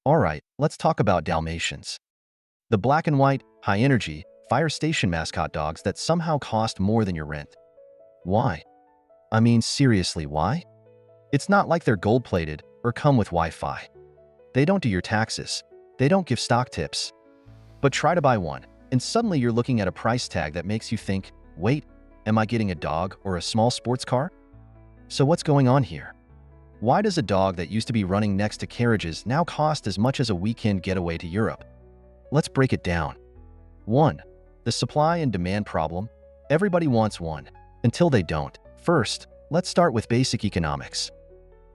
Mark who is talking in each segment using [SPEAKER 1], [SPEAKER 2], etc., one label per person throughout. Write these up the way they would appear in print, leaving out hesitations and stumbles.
[SPEAKER 1] Alright, let's talk about Dalmatians. The black and white, high-energy, fire station mascot dogs that somehow cost more than your rent. Why? I mean, seriously, why? It's not like they're gold-plated or come with Wi-Fi. They don't do your taxes. They don't give stock tips. But try to buy one, and suddenly you're looking at a price tag that makes you think, wait, am I getting a dog or a small sports car? So what's going on here? Why does a dog that used to be running next to carriages now cost as much as a weekend getaway to Europe? Let's break it down. 1. The supply and demand problem. Everybody wants one, until they don't. First, let's start with basic economics.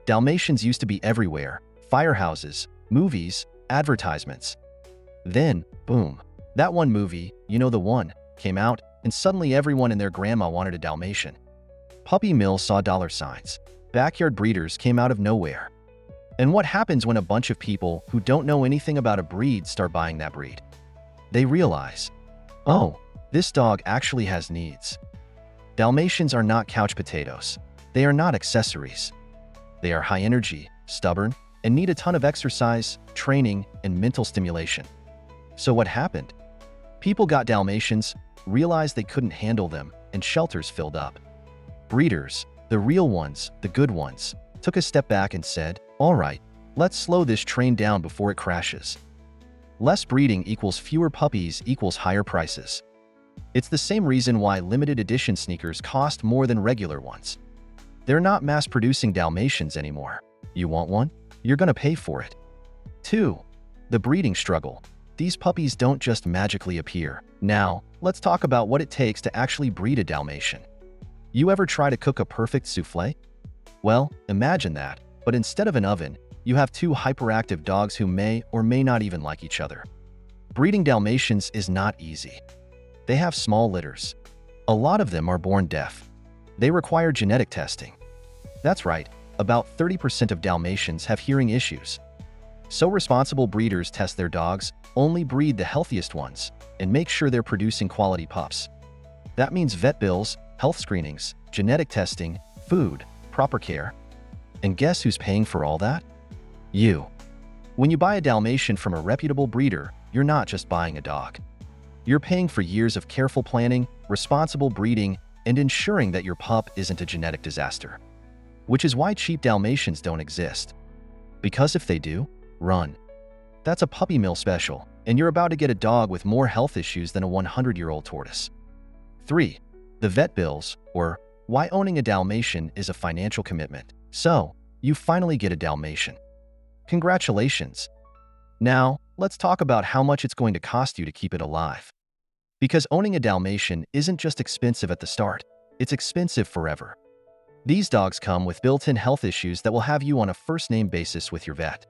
[SPEAKER 1] Dalmatians used to be everywhere: firehouses, movies, advertisements. Then, boom, that one movie, you know the one, came out, and suddenly everyone and their grandma wanted a Dalmatian. Puppy mills saw dollar signs. Backyard breeders came out of nowhere. And what happens when a bunch of people who don't know anything about a breed start buying that breed? They realize, oh, this dog actually has needs. Dalmatians are not couch potatoes. They are not accessories. They are high energy, stubborn, and need a ton of exercise, training, and mental stimulation. So what happened? People got Dalmatians, realized they couldn't handle them, and shelters filled up. Breeders, the real ones, the good ones, took a step back and said, all right, let's slow this train down before it crashes. Less breeding equals fewer puppies equals higher prices. It's the same reason why limited edition sneakers cost more than regular ones. They're not mass-producing Dalmatians anymore. You want one? You're gonna pay for it. 2. The breeding struggle. These puppies don't just magically appear. Now, let's talk about what it takes to actually breed a Dalmatian. You ever try to cook a perfect souffle? Well, imagine that, but instead of an oven, you have two hyperactive dogs who may or may not even like each other. Breeding Dalmatians is not easy. They have small litters. A lot of them are born deaf. They require genetic testing. That's right, about 30% of Dalmatians have hearing issues. So responsible breeders test their dogs, only breed the healthiest ones, and make sure they're producing quality pups. That means vet bills, health screenings, genetic testing, food, proper care. And guess who's paying for all that? You. When you buy a Dalmatian from a reputable breeder, you're not just buying a dog. You're paying for years of careful planning, responsible breeding, and ensuring that your pup isn't a genetic disaster. Which is why cheap Dalmatians don't exist. Because if they do, run. That's a puppy mill special, and you're about to get a dog with more health issues than a 100-year-old tortoise. 3. The vet bills, or why owning a Dalmatian is a financial commitment. So, you finally get a Dalmatian. Congratulations. Now, let's talk about how much it's going to cost you to keep it alive. Because owning a Dalmatian isn't just expensive at the start, it's expensive forever. These dogs come with built-in health issues that will have you on a first-name basis with your vet.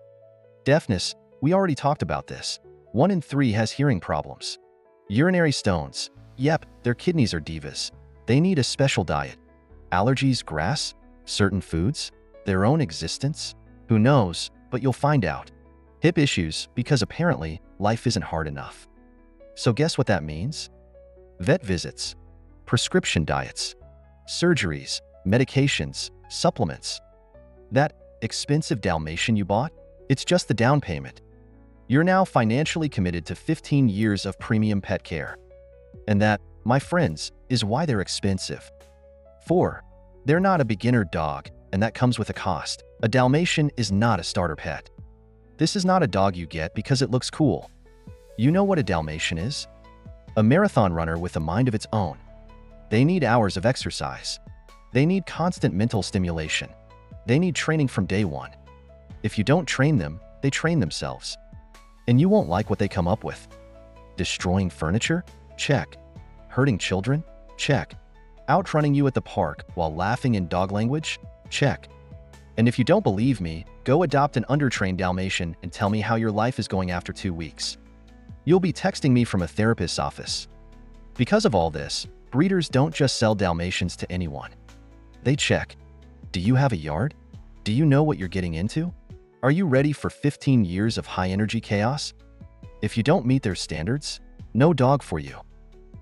[SPEAKER 1] Deafness, we already talked about this. 1 in 3 has hearing problems. Urinary stones, yep, their kidneys are divas. They need a special diet. Allergies, grass, certain foods, their own existence? Who knows, but you'll find out. Hip issues, because apparently, life isn't hard enough. So guess what that means? Vet visits, prescription diets, surgeries, medications, supplements. That expensive Dalmatian you bought? It's just the down payment. You're now financially committed to 15 years of premium pet care. And that, my friends, is why they're expensive. 4. They're not a beginner dog, and that comes with a cost. A Dalmatian is not a starter pet. This is not a dog you get because it looks cool. You know what a Dalmatian is? A marathon runner with a mind of its own. They need hours of exercise. They need constant mental stimulation. They need training from day one. If you don't train them, they train themselves. And you won't like what they come up with. Destroying furniture? Check. Hurting children? Check. Outrunning you at the park while laughing in dog language? Check. And if you don't believe me, go adopt an undertrained Dalmatian and tell me how your life is going after 2 weeks. You'll be texting me from a therapist's office. Because of all this, breeders don't just sell Dalmatians to anyone. They check. Do you have a yard? Do you know what you're getting into? Are you ready for 15 years of high-energy chaos? If you don't meet their standards, no dog for you.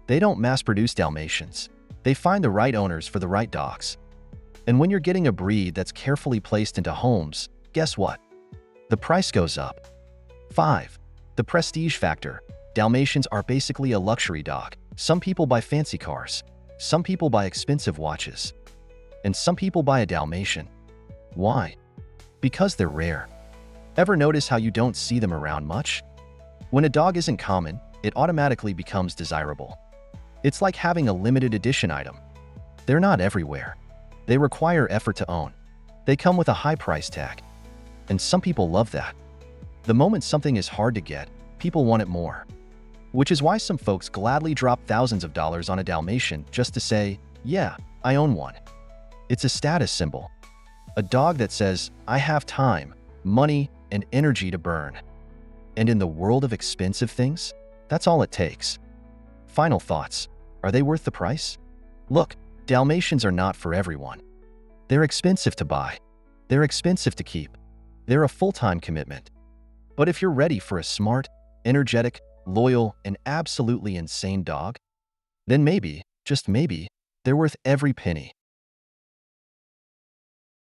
[SPEAKER 1] They don't mass-produce Dalmatians. They find the right owners for the right dogs. And when you're getting a breed that's carefully placed into homes, guess what? The price goes up. 5. The prestige factor. Dalmatians are basically a luxury dog. Some people buy fancy cars. Some people buy expensive watches. And some people buy a Dalmatian. Why? Because they're rare. Ever notice how you don't see them around much? When a dog isn't common, it automatically becomes desirable. It's like having a limited edition item. They're not everywhere. They require effort to own. They come with a high price tag. And some people love that. The moment something is hard to get, people want it more. Which is why some folks gladly drop thousands of dollars on a Dalmatian just to say, yeah, I own one. It's a status symbol. A dog that says, I have time, money, and energy to burn. And in the world of expensive things, that's all it takes. Final thoughts. Are they worth the price? Look, Dalmatians are not for everyone. They're expensive to buy. They're expensive to keep. They're a full-time commitment. But if you're ready for a smart, energetic, loyal, and absolutely insane dog, then maybe, just maybe, they're worth every penny.